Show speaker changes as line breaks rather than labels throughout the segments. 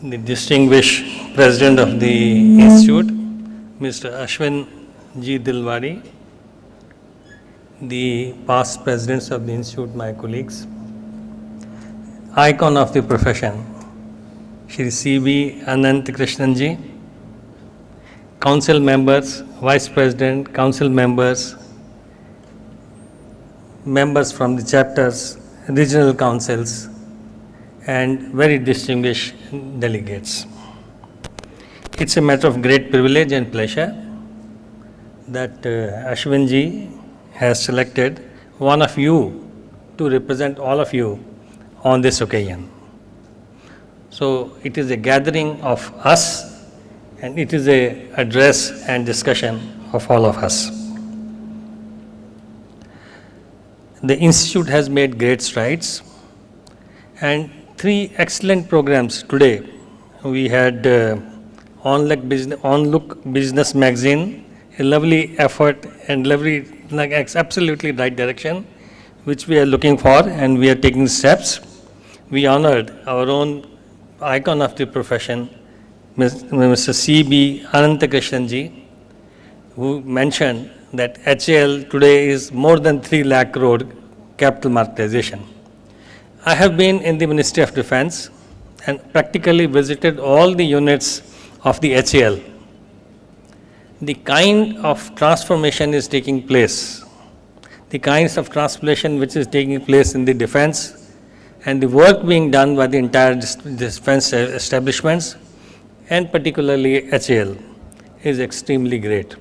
the distinguished President of the Institute, Mr. Ashwin G. Dilwari, the past presidents of the Institute, my colleagues, icon of the profession, Shri C.B. Anant Krishnanji, council members, vice president, council members, members from the chapters, regional councils, and very distinguished delegates. It's a matter of great privilege and pleasure that Ashwin ji has selected one of you to represent all of you on this occasion. So it is a gathering of us, and it is a address and discussion of all of us. The Institute has made great strides, and 3 excellent programs today. We had On Look Business Magazine, a lovely effort and absolutely right direction, which we are looking for, and we are taking steps. We honored our own icon of the profession, Mr. C.B. Anantakrishnanji, who mentioned that HAL today is more than 3 lakh crore capital marketization. I have been in the Ministry of Defense and practically visited all the units of the HAL. The kind of transformation is taking place, the kinds of transformation which is taking place in the defense, and the work being done by the entire defense establishments, and particularly HAL, is extremely great.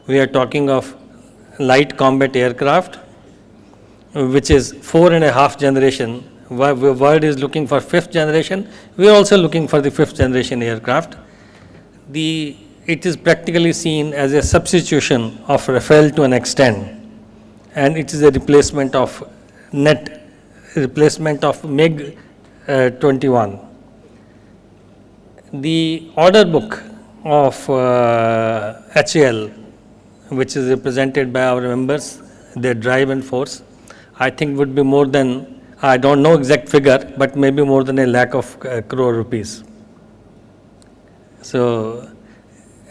We are talking of light combat aircraft, which is 4.5 generation. The world is looking for 5th generation. We are also looking for the 5th generation aircraft. It is practically seen as a substitution of Rafale to an extent, and it is a replacement of MiG-21. The order book of HAL, which is represented by our members, their drive and force, I think would be more than, I don't know exact figure, but maybe more than 1 lakh of crore rupees. So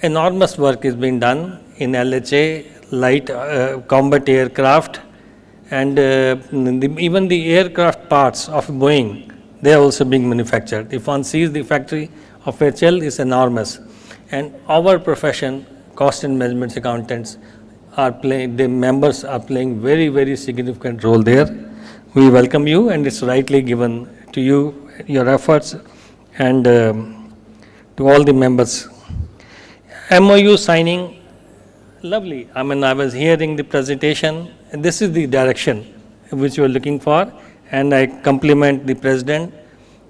enormous work is being done in LHA, light combat aircraft, and even the aircraft parts of Boeing, they are also being manufactured. If one sees the factory of HAL, is enormous. And our profession, cost and management accountants, the members are playing very, very significant role there. We welcome you, and it's rightly given to you, your efforts, and to all the members. MOU signing, lovely. I mean, I was hearing the presentation, and this is the direction which we are looking for, and I compliment the President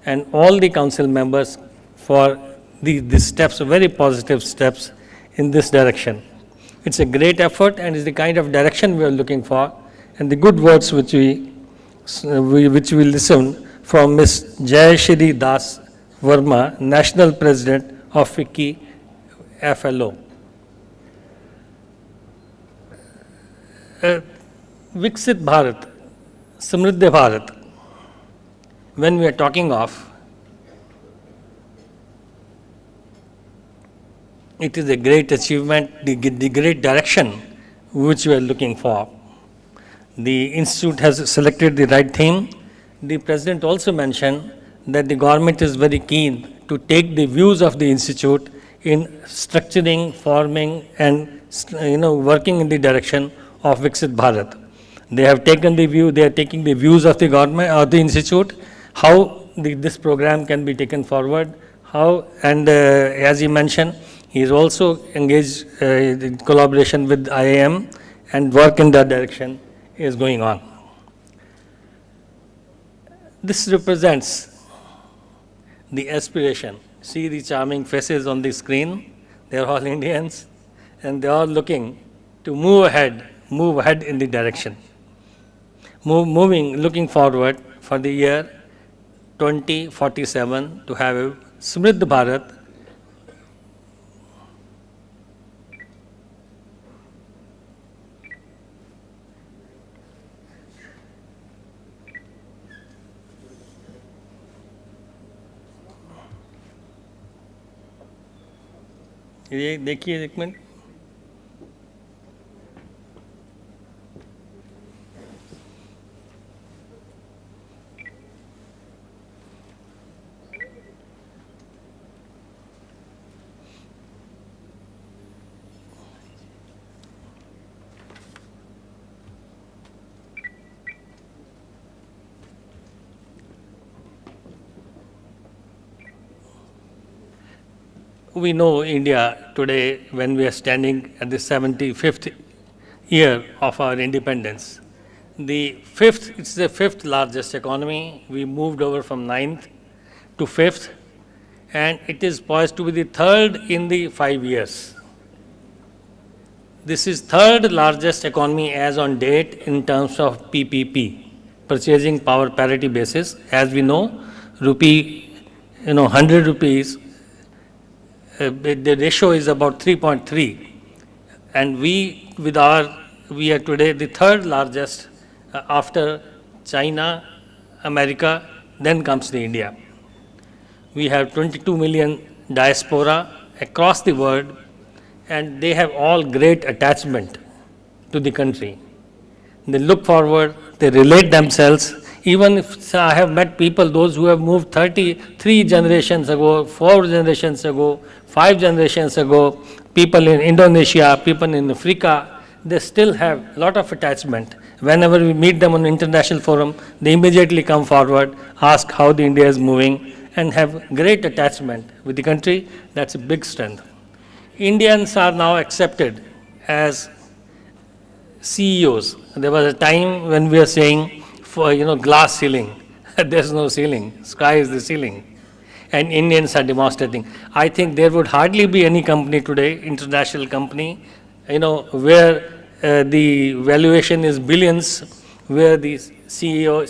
and all the council members for the steps, very positive steps in this direction. It's a great effort, and it's the kind of direction we are looking for, and the good words which we listen from Ms. Jayashri Das Verma, National President of FICCI FLO. Viksit Bharat, Samriddha Bharat, when we are talking of, it is a great achievement, the great direction which we are looking for. The Institute has selected the right theme. The President also mentioned that the government is very keen to take the views of the Institute in structuring, forming, and working in the direction of Viksit Bharat. They have taken the view, they are taking the views of the government, of the Institute, how this program can be taken forward, and as he mentioned, he is also engaged in collaboration with IIM, and work in that direction is going on. This represents the aspiration. See the charming faces on the screen. They are all Indians, and they are looking to move ahead in the direction. Looking forward for the year 2047 to have a Samriddha Bharat, ये देखिए एक minute. We know India today, when we are standing at the 75th year of our independence. It's the fifth largest economy. We moved over from ninth to fifth, and it is poised to be the third in the 5 years. This is third largest economy as on date in terms of PPP, purchasing power parity basis. As we know, 100 rupees, the ratio is about 3.3, and we are today the third largest after China, America, then comes the India. We have 22 million diaspora across the world, and they have all great attachment to the country. They look forward, they relate themselves. Even if I have met people, those who have moved 33 generations ago, 4 generations ago, 5 generations ago, people in Indonesia, people in Africa, they still have a lot of attachment. Whenever we meet them on an international forum, they immediately come forward, ask how the India is moving, and have great attachment with the country. That's a big strength. Indians are now accepted as CEOs. There was a time when we were saying, for glass ceiling. There's no ceiling. Sky is the ceiling. And Indians are demonstrating. I think there would hardly be any company today, international company, where the valuation is billions, where the CEO,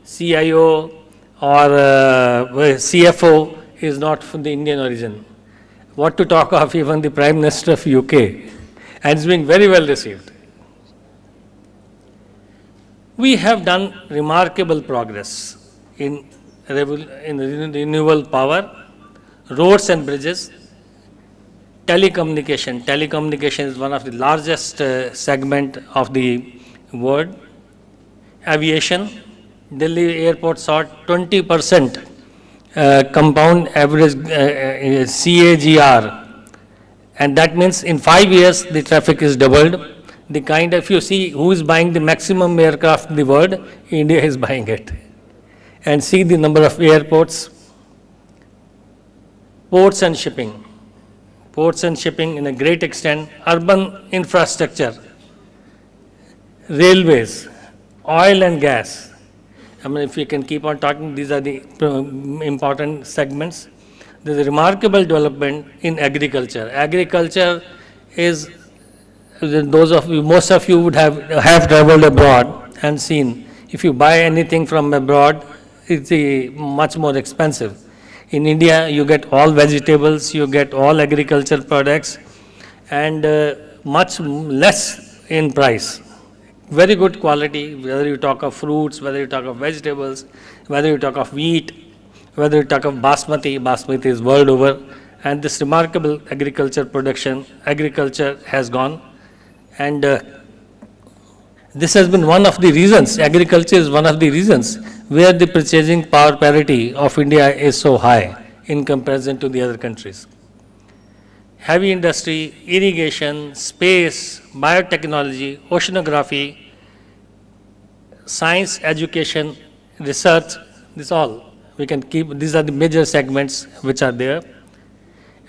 CIO, or CFO is not from the Indian origin. What to talk of even the Prime Minister of UK. And it's being very well received. We have done remarkable progress in renewable power, roads and bridges, telecommunication. Telecommunication is one of the largest segment of the world. Aviation, Delhi airport saw 20% compound average CAGR, and that means in 5 years the traffic is doubled. The kind of, if you see who is buying the maximum aircraft in the world, India is buying it. And see the number of airports, ports and shipping. Ports and shipping in a great extent, urban infrastructure, railways, oil and gas. I mean, if we can keep on talking, these are the important segments. There's a remarkable development in agriculture. Agriculture is, most of you would have traveled abroad and seen. If you buy anything from abroad, it's much more expensive. In India, you get all vegetables, you get all agriculture products, and much less in price. Very good quality, whether you talk of fruits, whether you talk of vegetables, whether you talk of wheat, whether you talk of basmati is world over, and this remarkable agriculture has gone. And this has been one of the reasons, agriculture is one of the reasons where the purchasing power parity of India is so high in comparison to the other countries. Heavy industry, irrigation, space, biotechnology, oceanography, science, education, research, this all we can keep, these are the major segments which are there.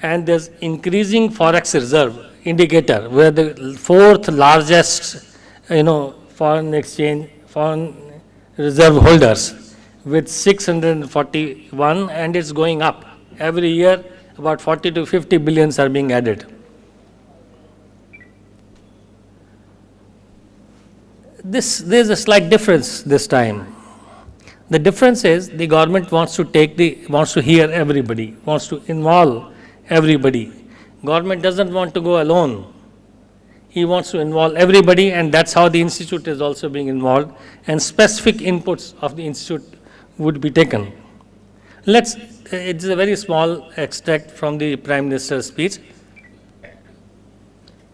And there's increasing forex reserve indicator, where the fourth largest, foreign reserve holders with 641, and it's going up. Every year, about 40 to 50 billions are being added. There's a slight difference this time. The difference is the government wants to hear everybody, wants to involve everybody. Government doesn't want to go alone. He wants to involve everybody, and that's how the institute is also being involved, and specific inputs of the institute would be taken. It's a very small extract from the Prime Minister's speech.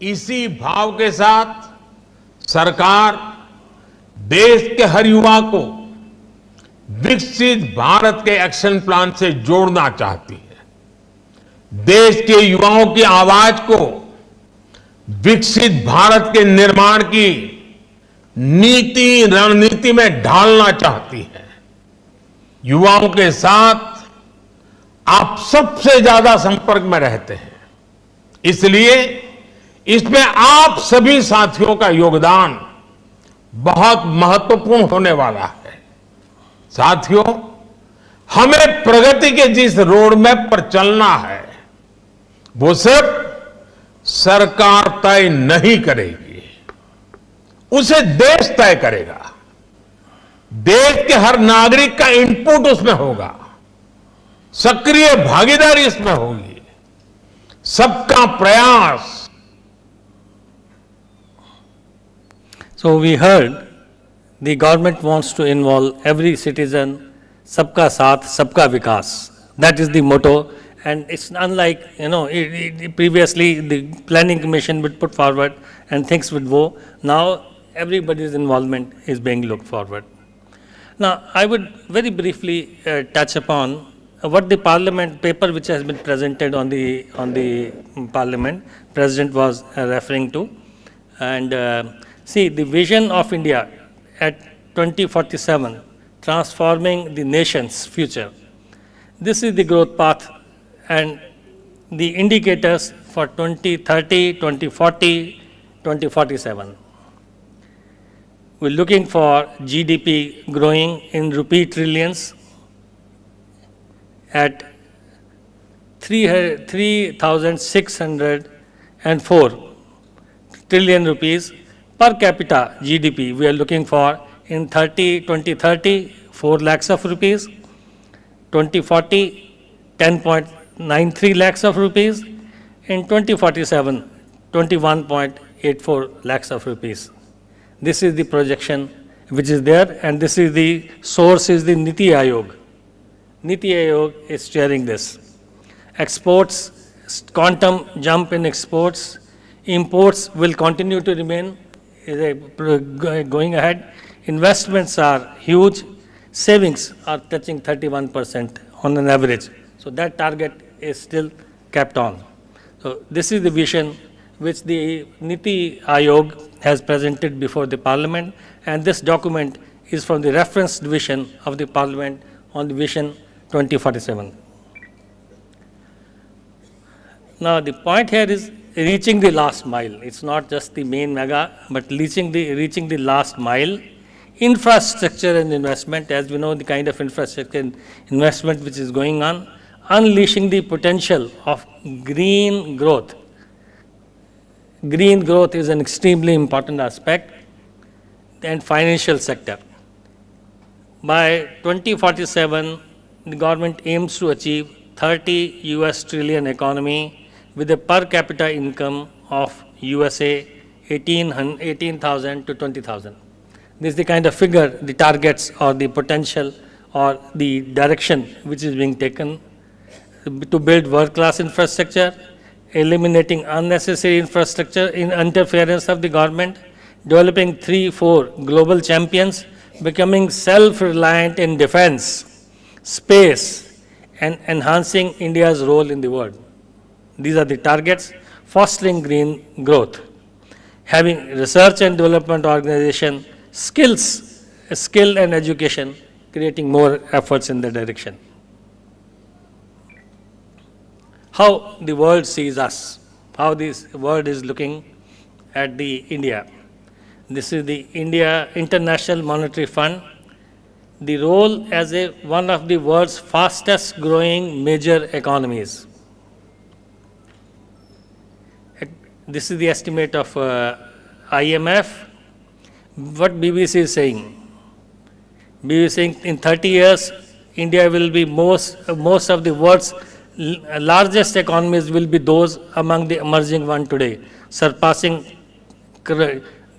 इसी भाव के साथ सरकार देश के हर युवा को विकसित भारत के एक्शन प्लान से जोड़ना चाहती है। देश के युवाओं की आवाज को विकसित भारत के निर्माण की नीति रणनीति में ढालना चाहती है। युवाओं के साथ आप सबसे ज्यादा संपर्क में रहते हैं, इसलिए इसमें आप सभी साथियों का योगदान बहुत महत्वपूर्ण होने वाला है। साथियों, हमें प्रगति के जिस रोड मैप पर चलना है वो सिर्फ सरकार तय नहीं करेगी, उसे देश तय करेगा। देश के हर नागरिक का इनपुट उसमें होगा, सक्रिय भागीदारी इसमें होगी, सबका प्रयास।
So we heard the government wants to involve every citizen, सबका साथ, सबका विकास. That is the motto, and it's unlike, previously the planning commission would put forward and things would go. Now everybody's involvement is being looked forward. Now I would very briefly touch upon what the parliament paper which has been presented on the parliament president was referring to, and see the vision of India at 2047, transforming the nation's future. This is the growth path and the indicators for 2030, 2040, 2047. We're looking for GDP growing in rupee trillions at 3,604 trillion rupees. Per capita GDP we are looking for in 2030 4 lakhs of rupees, 2040 10.93 lakhs of rupees, in 2047 21.84 lakhs of rupees. This is the projection which is there, and this is the source is the Niti Aayog. Niti Aayog is steering this. Exports, quantum jump in exports, imports will continue to remain going ahead. Investments are huge, savings are touching 31% on an average. So that target is still kept on. So this is the vision which the Niti Aayog has presented before the Parliament, and this document is from the reference division of the Parliament on the Vision 2047. Now the point here is reaching the last mile. It's not just the main mega, but reaching the last mile. Infrastructure and investment, as we know, the kind of infrastructure and investment which is going on, unleashing the potential of green growth. Green growth is an extremely important aspect, and financial sector. By 2047, the government aims to achieve 30 US trillion economy with a per capita income of USA 18,000 to 20,000. This is the kind of figure, the targets or the potential or the direction which is being taken to build world-class infrastructure, eliminating unnecessary infrastructure in interference of the government, developing 3-4 global champions, becoming self-reliant in defense, space, and enhancing India's role in the world. These are the targets. Fostering green growth, having research and development organization, skill and education, creating more efforts in that direction. How the world sees us, how this world is looking at the India. This is the India International Monetary Fund, the role as one of the world's fastest growing major economies. This is the estimate of IMF. What BBC is saying? BBC is saying in 30 years, India will be most of the world's largest economies will be those among the emerging one today, surpassing.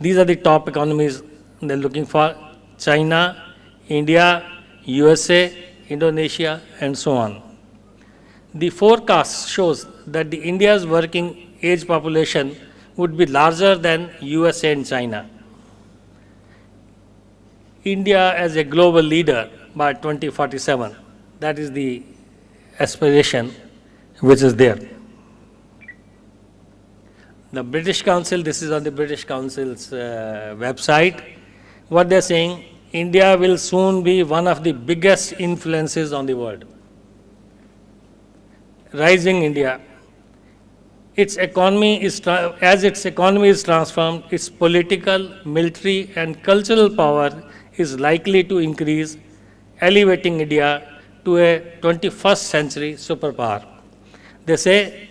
These are the top economies they're looking for: China, India, USA, Indonesia, and so on. The forecast shows that the India's working age population would be larger than USA and China. India as a global leader by 2047. That is the aspiration which is there. The British Council, this is on the British Council's website, what they're saying, India will soon be one of the biggest influences on the world. Rising India. Its economy is, as its economy is transformed, its political, military and cultural power is likely to increase, elevating India to a 21st century superpower. They say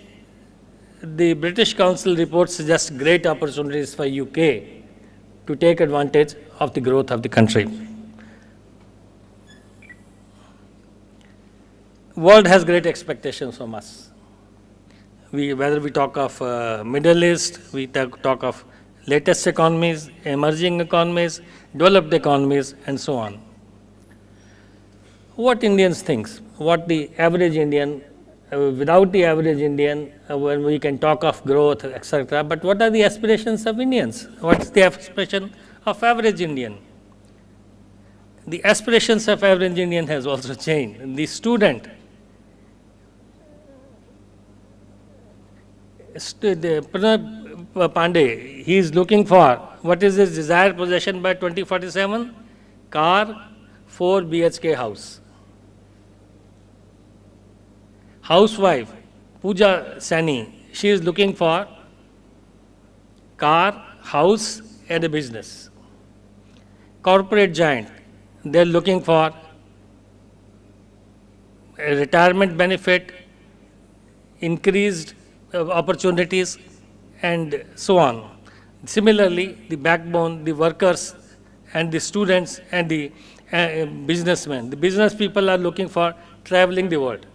the British Council report suggests great opportunities for UK to take advantage of the growth of the country. World has great expectations from us. Whether we talk of Middle East, we talk of latest economies, emerging economies, developed economies, and so on. What Indians think, what the average Indian, without the average Indian, when we can talk of growth, etc., but what are the aspirations of Indians? What is the aspiration of average Indian? The aspirations of average Indian has also changed. The student, Pranab Pandey, he is looking for, what is his desired possession by 2047? Car, 4 BHK house. Housewife, Pooja Sani, she is looking for car, house and a business. Corporate giant, they are looking for a retirement benefit, increased opportunities and so on. Similarly, the backbone, the workers and the students and the businessmen. The business people are looking for traveling the world.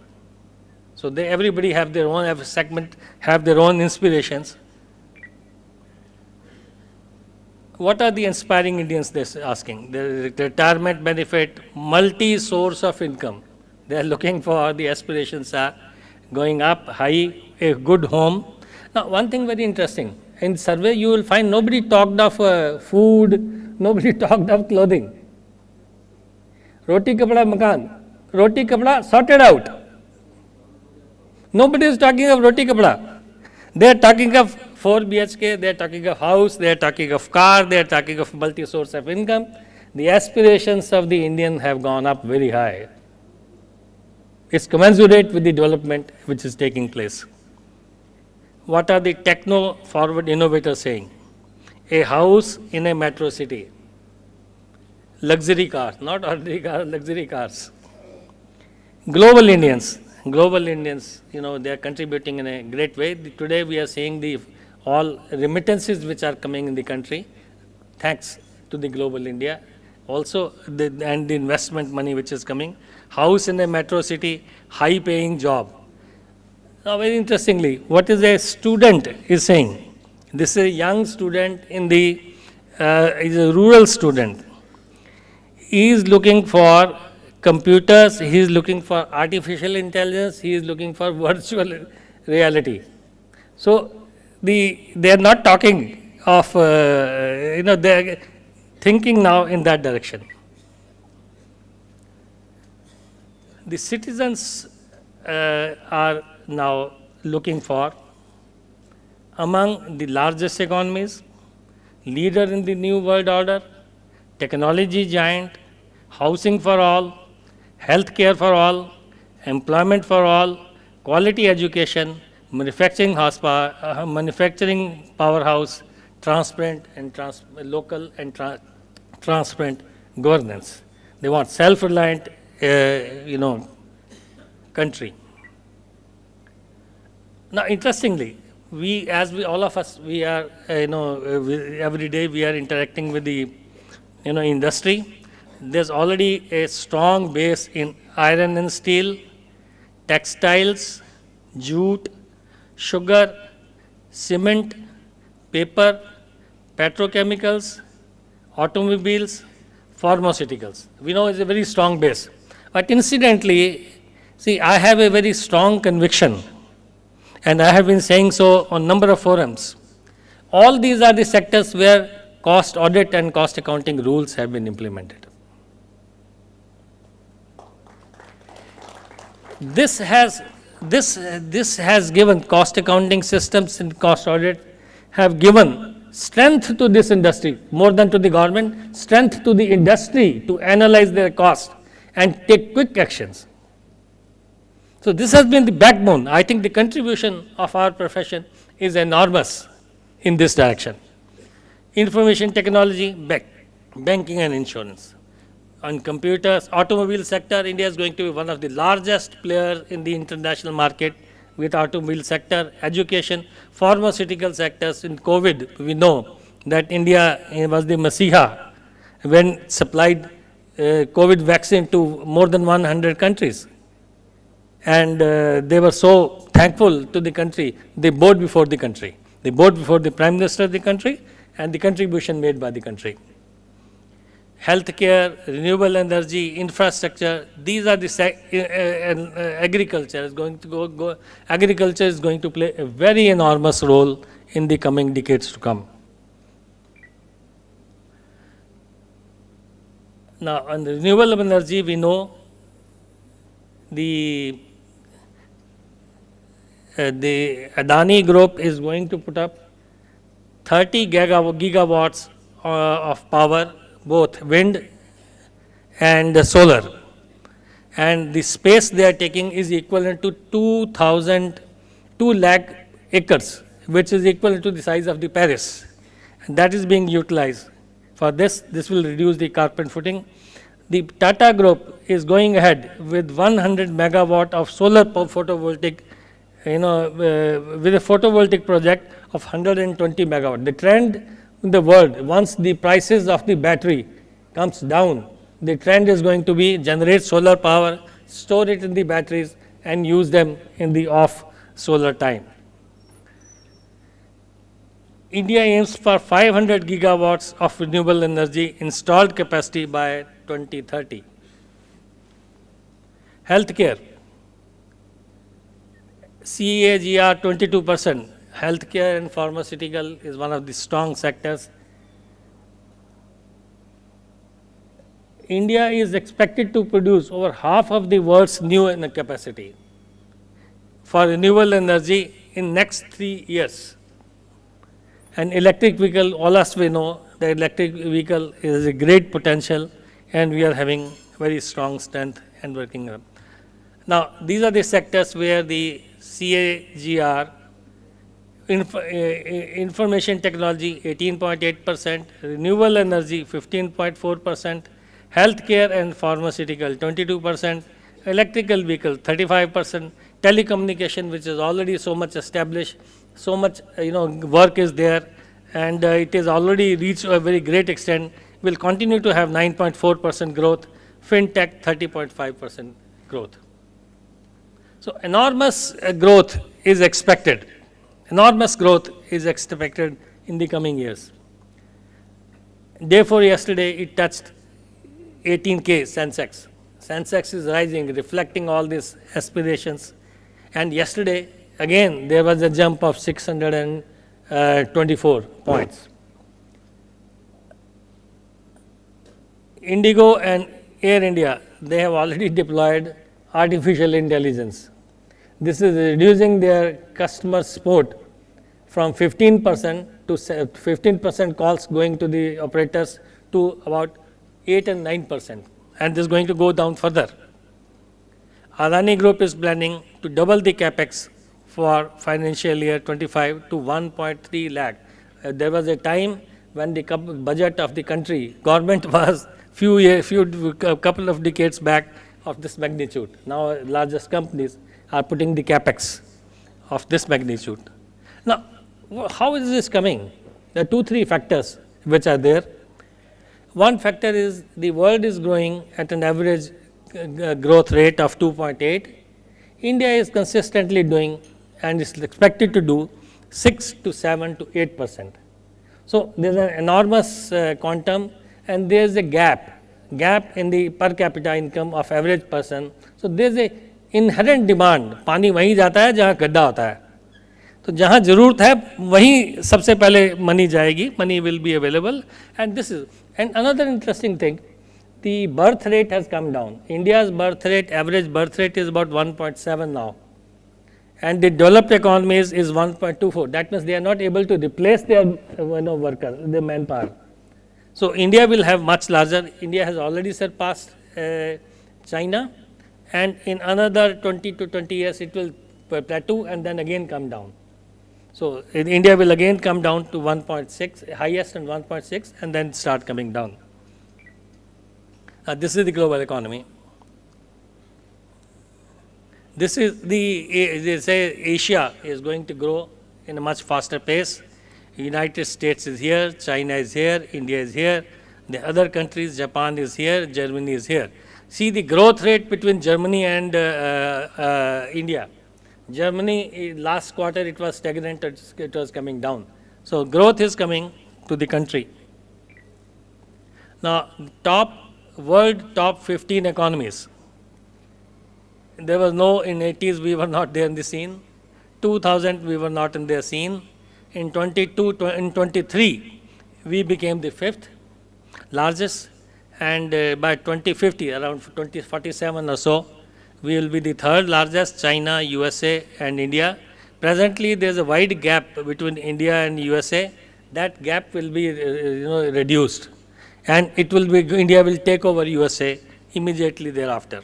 So everybody have their own segment, have their own inspirations. What are the inspiring Indians they're asking? The retirement benefit, multi-source of income. They are looking for, the aspirations are going up, high, a good home. Now, one thing very interesting, in survey you will find nobody talked of food, nobody talked of clothing. Roti kapda makan, roti kapda sorted out. Nobody is talking of roti kapda. They are talking of 4 BHK, they are talking of house, they are talking of car, they are talking of multi-source of income. The aspirations of the Indian have gone up very high. It's commensurate with the development which is taking place. What are the techno-forward innovators saying? A house in a metro city. Luxury cars, not ordinary cars, luxury cars. Global Indians, they are contributing in a great way. Today we are seeing all remittances which are coming in the country, thanks to the global India. Also, and the investment money which is coming. House in a metro city, high paying job. Now, very interestingly, what is a student is saying? This is a young student is a rural student. He is looking for computers, he is looking for artificial intelligence, he is looking for virtual reality. So, they are not talking of, they are thinking now in that direction. The citizens are now looking for, among the largest economies, leader in the new world order, technology giant, housing for all, healthcare for all, employment for all, quality education, manufacturing powerhouse, transparent and local and transparent governance. They want self-reliant, country. Now, interestingly, all of us, we are, every day we are interacting with the, industry. There's already a strong base in iron and steel, textiles, jute, sugar, cement, paper, petrochemicals, automobiles, pharmaceuticals. We know it's a very strong base. But incidentally, see, I have a very strong conviction, and I have been saying so on a number of forums. all these are the sectors where cost audit and cost accounting rules have been implemented. This has given cost accounting systems and cost audit have given strength to this industry more than to the government, strength to the industry to analyze their cost and take quick actions. So this has been the backbone. I think the contribution of our profession is enormous in this direction. Information technology, banking and insurance. On computers, automobile sector, India is going to be one of the largest players in the international market with automobile sector, education, pharmaceutical sectors. In COVID, we know that India was the Masiha when supplied COVID vaccine to more than 100 countries. And they were so thankful to the country, they bowed before the country. They bowed before the Prime Minister of the country and the contribution made by the country. Healthcare, renewable energy, infrastructure, these are the agriculture is going to agriculture is going to play a very enormous role in the coming decades to come. Now, on the renewable energy, we know the Adani Group is going to put up 30 gigawatts of power, both wind and solar. And the space they are taking is equivalent to 2 lakh acres, which is equivalent to the size of the Paris. And that is being utilized. For this will reduce the carbon footing. The Tata Group is going ahead with 100 megawatt of solar photovoltaic, with a photovoltaic project of 120 megawatt. The trend in the world, once the prices of the battery comes down, the trend is going to be generate solar power, store it in the batteries and use them in the off solar time. India aims for 500 gigawatts of renewable energy installed capacity by 2030. Healthcare, CAGR 22%. Healthcare and pharmaceutical is one of the strong sectors. India is expected to produce over half of the world's new capacity for renewable energy in next 3 years. And electric vehicle, all us we know, the electric vehicle is a great potential and we are having very strong strength and working on. Now, these are the sectors where the CAGR, information technology 18.8%, renewable energy 15.4%, healthcare and pharmaceutical 22%, electrical vehicle 35%, telecommunication which is already so much established, so much work is there and it is already reached a very great extent, will continue to have 9.4% growth, fintech 30.5% growth. So enormous growth is expected. Enormous growth is expected in the coming years. Therefore, yesterday it touched 18K Sensex. Sensex is rising, reflecting all these aspirations. And yesterday, again, there was a jump of 624 points. Indigo and Air India, they have already deployed artificial intelligence. This is reducing their customer support from 15% to 15% calls going to the operators to about 8 and 9%, and this is going to go down further. Adani Group is planning to double the capex for financial year 25 to 1.3 lakh. There was a time when the budget of the country, government was couple of decades back of this magnitude. Now, largest companies are putting the capex of this magnitude. Now, how is this coming? There are 2-3 factors which are there. One factor is the world is growing at an average growth rate of 2.8. India is consistently doing and is expected to do 6 to 7 to 8%. So, there is an enormous quantum and there is a gap in the per capita income of average person. So, there is a inherent demand. पानी वहीं जाता है जहाँ गड्ढा होता है. तो जहाँ जरूरत है वहीं सबसे पहले मनी जाएगी, money will be available. And this is and another interesting thing, the birth rate has come down. India's birth rate, average birth rate is about 1.7 now, and the developed economies is 1.24. That means they are not able to replace their workers, their manpower. So India will have much larger. India has already surpassed China, and in another 20 to 20 years it will plateau and then again come down. So India will again come down to 1.6, highest and 1.6, and then start coming down. This is the global economy. This is they say Asia is going to grow in a much faster pace. United States is here, China is here, India is here, the other countries, Japan is here, Germany is here. See the growth rate between Germany and India. Germany, last quarter it was stagnant, it was coming down. So growth is coming to the country. Now world top 15 economies. There was no, in 80s we were not there in the scene. 2000 we were not in their scene. In 23 we became the 5th largest, and by 2050 around 2047 or so we will be the 3rd largest, China, USA and India. Presently there is a wide gap between India and USA. That gap will be reduced, and it will be, India will take over USA immediately thereafter.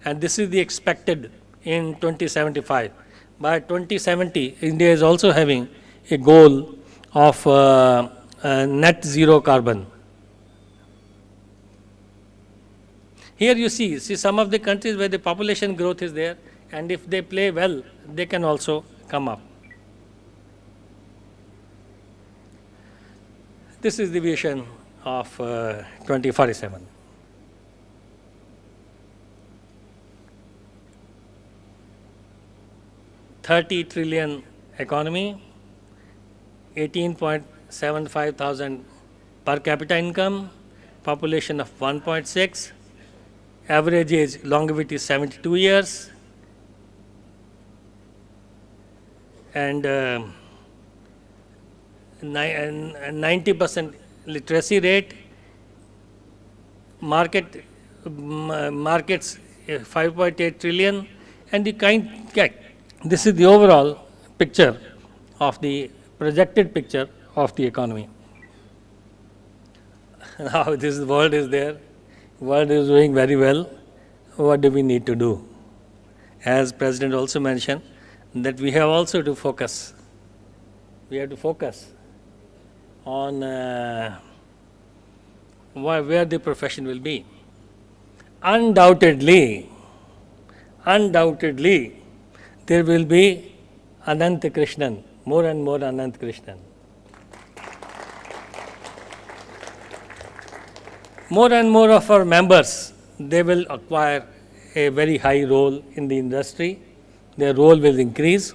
And this is the expected in 2075. By 2070, India is also having a goal of net zero carbon. Here you see some of the countries where the population growth is there, and if they play well, they can also come up. This is the vision of 2047. $30 trillion economy, 18.75 thousand per capita income, population of 1.6, average age longevity 72 years, and 90% literacy rate, markets 5.8 trillion, and this is the overall picture of the projected picture of the economy. Now this world is there, world is doing very well. What do we need to do? As President also mentioned, that we have also to focus. We have to focus on where the profession will be. Undoubtedly, there will be Anant Krishnan, more and more Anant Krishnan. More and more of our members, they will acquire a very high role in the industry. Their role will increase.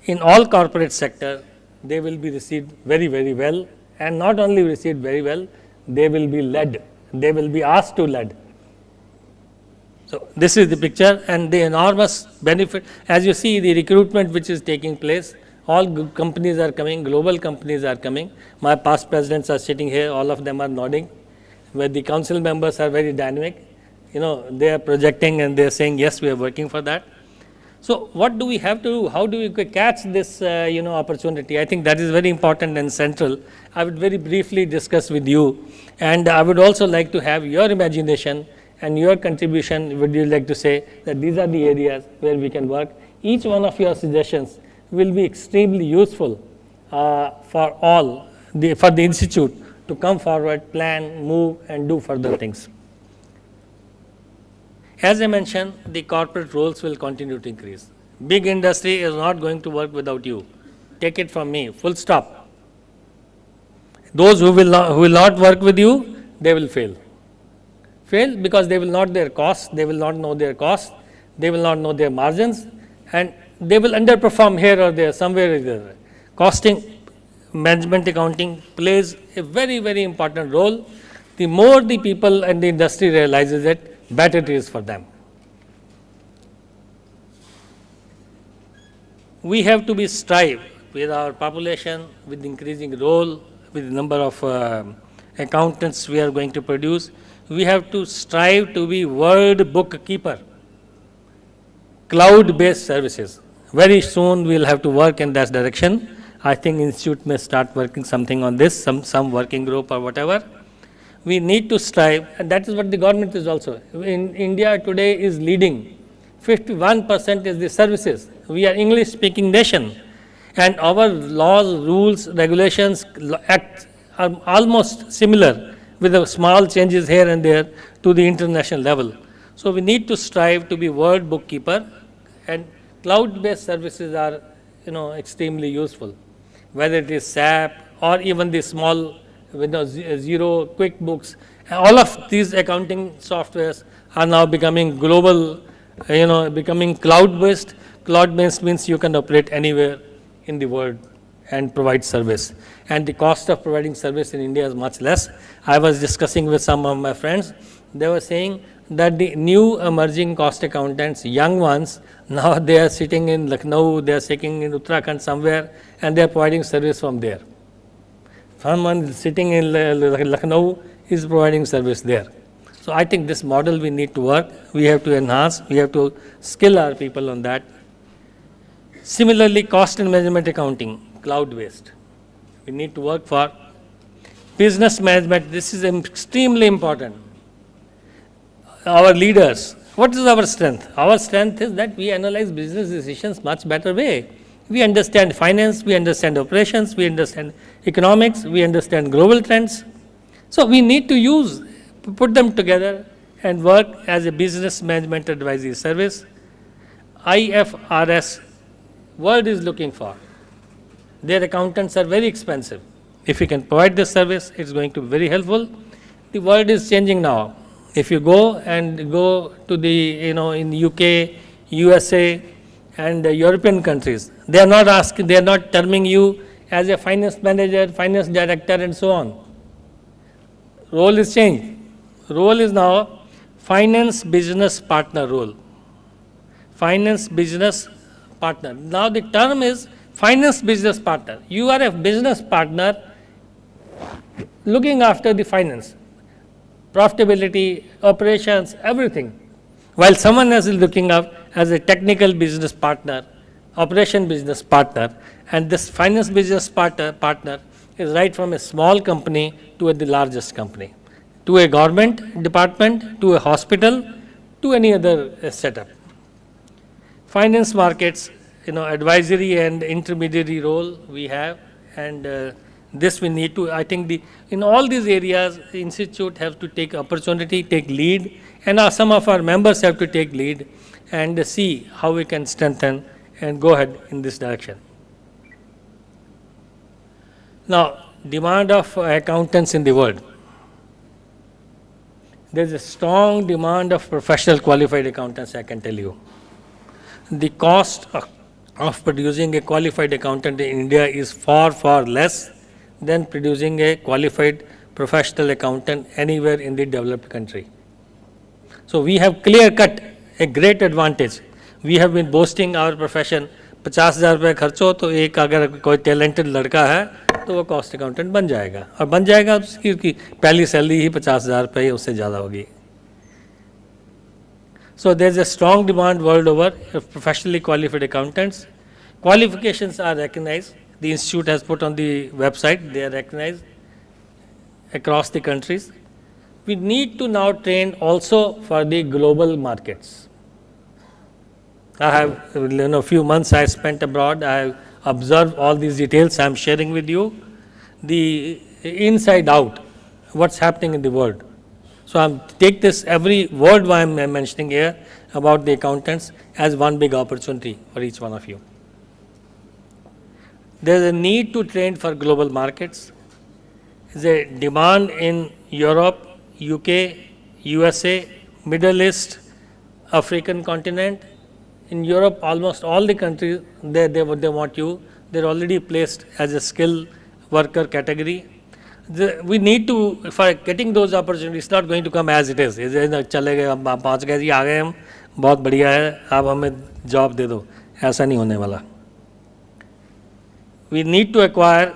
In all corporate sector, they will be received very, very well, and not only received very well, they will be led. They will be asked to lead. So this is the picture, and the enormous benefit. As you see, the recruitment which is taking place, all companies are coming, global companies are coming. My past presidents are sitting here, all of them are nodding, where the council members are very dynamic. They are projecting and they are saying, yes, we are working for that. So what do we have to do? How do we catch this opportunity? I think that is very important and central. I would very briefly discuss with you, and I would also like to have your imagination and your contribution. Would you like to say that these are the areas where we can work? Each one of your suggestions will be extremely useful for the institute to come forward, plan, move and do further things. As I mentioned, the corporate roles will continue to increase. Big industry is not going to work without you. Take it from me, full stop. Those who will not work with you, they will fail. Fail because they will not know their costs, they will not know their costs, they will not know their margins, and they will underperform here or there, somewhere or there. Costing, management accounting plays a very, very important role. The more the people and the industry realizes it, better it is for them. We have to strive with our population, with increasing role, with the number of accountants we are going to produce, we have to strive to be world bookkeeper, cloud-based services. Very soon we will have to work in that direction. I think institute may start working something on this, some working group or whatever. We need to strive, and that is what the government is also. In India today is leading. 51% is the services. We are English-speaking nation, and our laws, rules, regulations, acts are almost similar with the small changes here and there to the international level. So we need to strive to be world bookkeeper, and cloud-based services are, extremely useful. Whether it is SAP or even the small, Zero, QuickBooks, all of these accounting softwares are now becoming global, becoming cloud-based. Cloud-based means you can operate anywhere in the world and provide service. And the cost of providing service in India is much less. I was discussing with some of my friends. They were saying that the new emerging cost accountants, young ones, now they are sitting in Lucknow, they are sitting in Uttarakhand somewhere, and they are providing service from there. Someone sitting in Lucknow is providing service there. So I think this model we need to work. We have to enhance, we have to skill our people on that. Similarly, cost and management accounting, cloud-based. We need to work for business management. This is extremely important. Our leaders, what is our strength? Our strength is that we analyze business decisions much better way. We understand finance, we understand operations, we understand economics, we understand global trends. So we need to put them together and work as a business management advisory service. IFRS, world is looking for. Their accountants are very expensive. If we can provide this service, it's going to be very helpful. The world is changing now. If you go to the, in UK, USA, and European countries, they are not terming you as a finance manager, finance director, and so on. Role is changed. Role is now finance business partner role. Finance business partner. Now the term is finance business partner. You are a business partner looking after the finance, profitability, operations, everything. While someone else is looking up as a technical business partner, operation business partner, and this finance business partner is right from a small company to the largest company, to a government department, to a hospital, to any other setup. Finance markets, advisory and intermediary role we have, and this we need to, I think in all these areas, the institute has to take opportunity, take lead, and some of our members have to take lead and see how we can strengthen and go ahead in this direction. Now, demand of accountants in the world. There is a strong demand of professional qualified accountants, I can tell you. The cost of producing a qualified accountant in India is far, far less than producing a qualified professional accountant anywhere in the developed country. So we have clear-cut a great advantage. We have been boasting our profession. 50,000 रुपये खर्च हो तो एक अगर कोई talented लड़का है तो वो कॉस्ट अकाउंटेंट बन जाएगा, और बन जाएगा उसकी पहली सैलरी ही 50,000 रुपये उससे ज़्यादा होगी. So there is a strong demand world over of professionally qualified accountants. Qualifications are recognized. The institute has put on the website, they are recognized across the countries. We need to now train also for the global markets. I have, a few months I spent abroad, I have observed all these details I am sharing with you, the inside out, what's happening in the world. So I take this every word I am mentioning here about the accountants as one big opportunity for each one of you. There is a need to train for global markets. There is a demand in Europe, UK, USA, Middle East, African continent. In Europe, almost all the countries, they want you. They are already placed as a skilled worker category. We need to, for getting those opportunities, it's not going to come as it is. चले गए, हम 5 गए, आ गए हम, बहुत बढ़िया है, आप हमें जॉब दे दो, ऐसा नहीं होने वाला. We need to acquire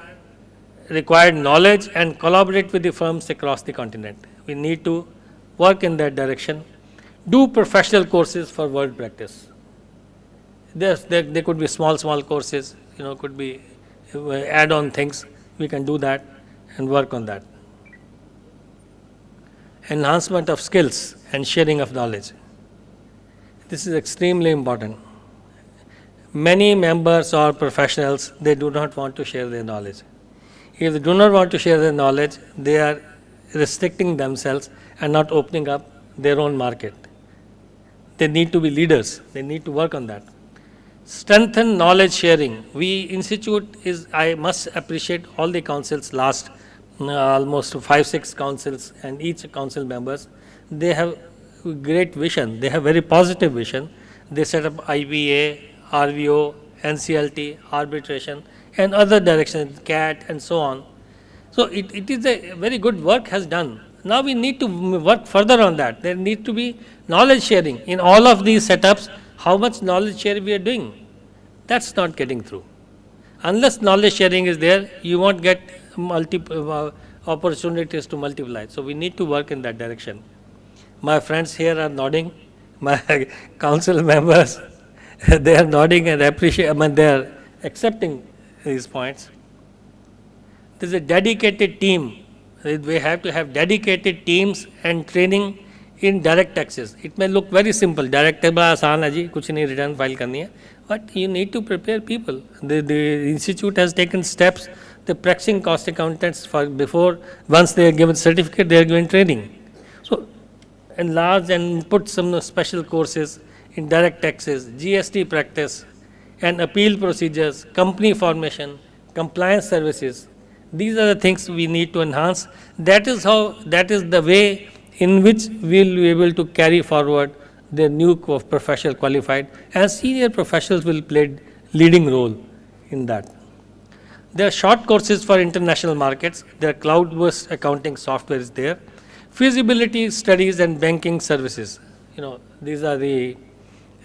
required knowledge and collaborate with the firms across the continent. We need to work in that direction. Do professional courses for world practice. There could be small courses, could be add-on things. We can do that and work on that. Enhancement of skills and sharing of knowledge. This is extremely important. Many members or professionals, they do not want to share their knowledge. If they do not want to share their knowledge, they are restricting themselves and not opening up their own market. They need to be leaders. They need to work on that. Strengthen knowledge sharing. I must appreciate all the councils last almost 5-6 councils, and each council members, they have great vision. They have very positive vision. They set up IBA, RVO, NCLT, arbitration, and other directions, CAT, and so on. So it is a very good work has done. Now we need to work further on that. There need to be knowledge sharing in all of these setups. How much knowledge sharing we are doing? That's not getting through. Unless knowledge sharing is there, you won't get multiple opportunities to multiply. So we need to work in that direction. My friends here are nodding. My council members, they are nodding and they are accepting these points. There is a dedicated team. We have to have dedicated teams and training in direct taxes. It may look very simple. Direct tax आसान है जी, कुछ नहीं return file करनी है. But you need to prepare people. The institute has taken steps. The practicing cost accountants once they are given certificate, they are given training. So enlarge and put some special courses in direct taxes, GST practice, and appeal procedures, company formation, compliance services. These are the things we need to enhance. That is the way in which we will be able to carry forward the new professional qualified, and senior professionals will play leading role in that. There are short courses for international markets. There are cloud-based accounting software is there. Feasibility studies and banking services. These are the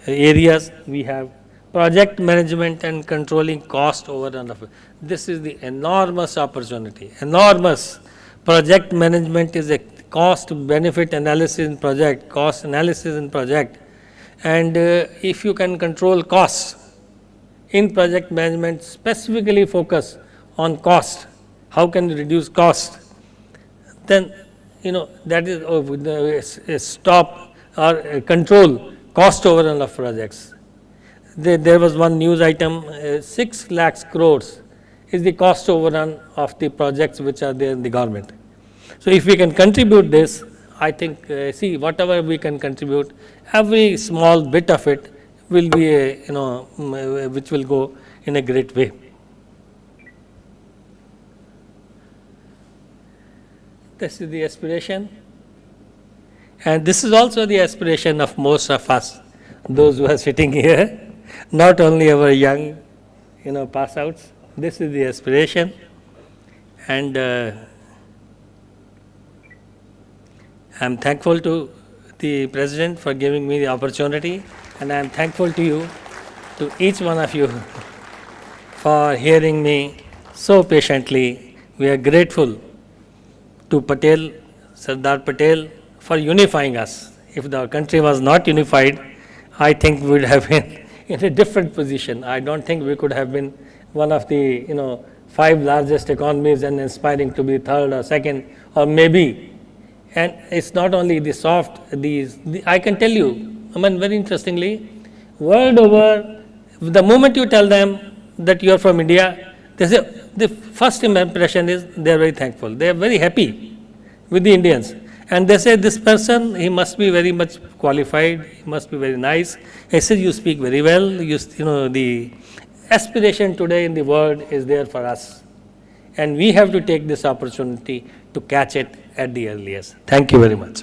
areas we have. Project management and controlling cost over and above. This is the enormous opportunity. Enormous. Project management is a cost benefit analysis in project, cost analysis in project. And if you can control costs in project management, specifically focus on cost, how can you reduce cost, then that is stop or control cost overrun of projects. There was one news item, 6 lakhs crores is the cost overrun of the projects which are there in the government. So if we can contribute this, I think, whatever we can contribute, every small bit of it will be which will go in a great way. This is the aspiration, and this is also the aspiration of most of us, those who are sitting here, not only our young, pass outs. This is the aspiration, and I'm thankful to the President for giving me the opportunity, and I'm thankful to you, to each one of you, for hearing me so patiently. We are grateful to Sardar Patel, for unifying us. If the country was not unified, I think we would have been in a different position. I don't think we could have been one of the 5 largest economies and aspiring to be third or second, or maybe. And it's not only the soft, I can tell you, very interestingly, world over, the moment you tell them that you are from India, they say, the first impression is they are very thankful. They are very happy with the Indians. And they say, this person, he must be very much qualified, he must be very nice. I said, you speak very well. The aspiration today in the world is there for us. And we have to take this opportunity to catch it at the earliest. Thank you very much.